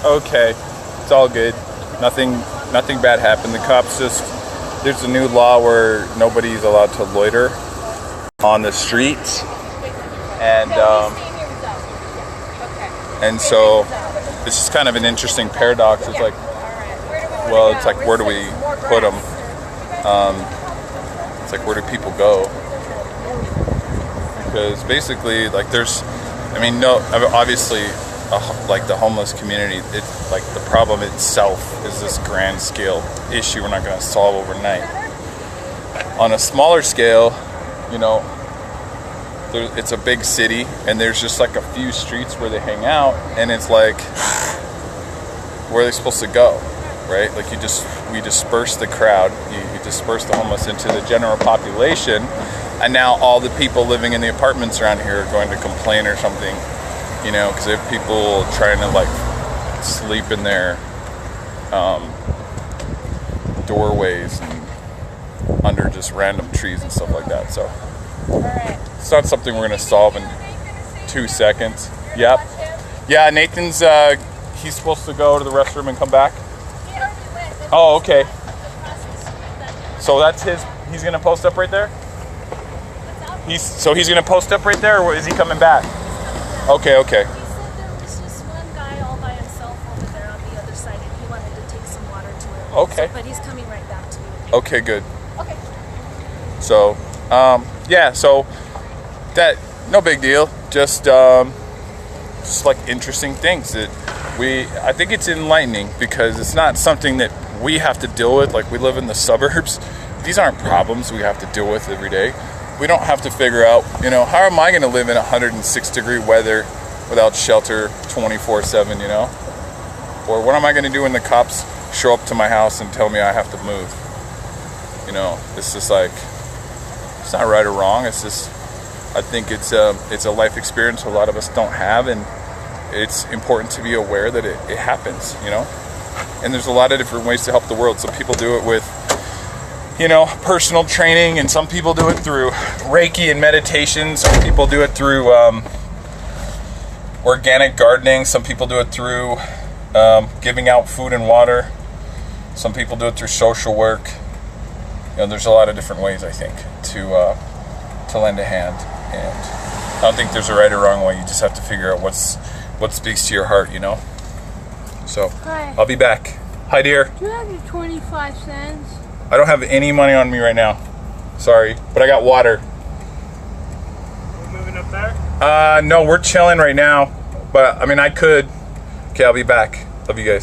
okay. It's all good. Nothing bad happened. The cops there's a new law where nobody's allowed to loiter on the streets, and so it's just kind of an interesting paradox. It's like, well, it's like, where do we put them? It's like, where do people go? Because basically, like, obviously, like the homeless community, it's like the problem itself is this grand scale issue we're not going to solve overnight. On a smaller scale, it's a big city, and there's just like a few streets where they hang out, and it's like, where are they supposed to go, right? Like, we disperse the crowd, you disperse the homeless into the general population, and now all the people living in the apartments around here are going to complain or something, because they have people trying to like sleep in their doorways and under just random trees and stuff like that. So it's not something we're going to solve in 2 seconds. Yep. Yeah, Nathan's, he's supposed to go to the restroom and come back. Oh, okay. So that's he's going to post up right there? He's going to post up right there, or is he coming back? Okay. He said there was just one guy all by himself over there on the other side, and he wanted to take some water to him. Okay. But he's coming right back to you. Okay, good. Okay. So, so that, no big deal. Just like interesting things that I think it's enlightening, because it's not something that we have to deal with. Like, we live in the suburbs. These aren't problems we have to deal with every day. We don't have to figure out, how am I going to live in 106-degree weather without shelter 24/7, Or what am I going to do when the cops show up to my house and tell me I have to move? It's just like, it's not right or wrong. It's just, I think it's a life experience a lot of us don't have, and it's important to be aware that it happens, And there's a lot of different ways to help the world. Some people do it with, personal training, and some people do it through Reiki and meditation. Some people do it through organic gardening. Some people do it through giving out food and water. Some people do it through social work. There's a lot of different ways, I think, to lend a hand. And I don't think there's a right or wrong way. You just have to figure out what speaks to your heart, So, Hi. I'll be back. Hi, dear. Do you have your 25 cents? I don't have any money on me right now. Sorry, but I got water. We're moving up there? No, we're chilling right now. But, I could. Okay, I'll be back. Love you guys.